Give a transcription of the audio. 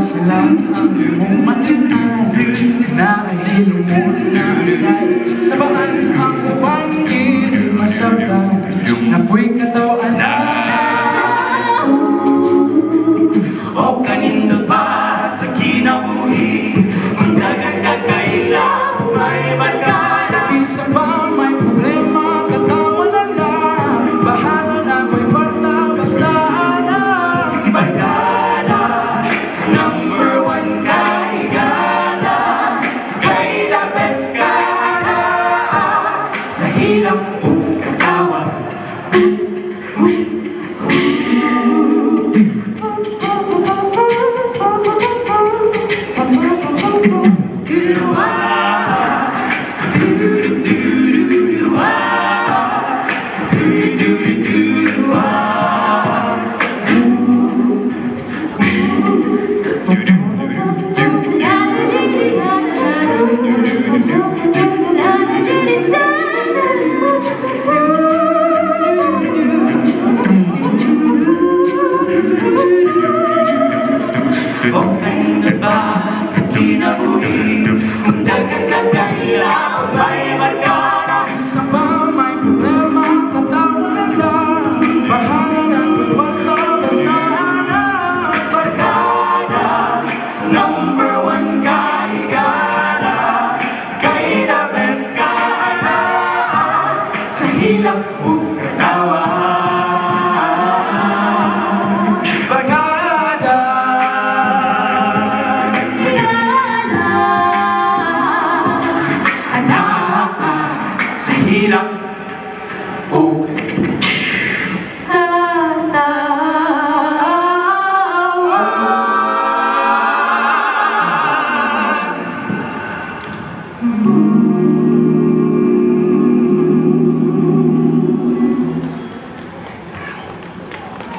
Sila ang iyong matinay na inom mo na asay sabaan ang upang masabtan na puwing katawan na o kanino pa sa kinabuhi kung dagat kakailang may barkada. Isa pa may problema katawan na lang bahala na ko'y kwarta basta na Barkada, number one kahigala, kay the best ka na sa hilap o katawan. O kanino ba sa kinabuhi kung dagat kakailang may barkada. Isa pa may problema katawan na lang bahala na ko'y kwarta basta na Barkada, number one kahigala, kay the best ka na sa hilap o katawan.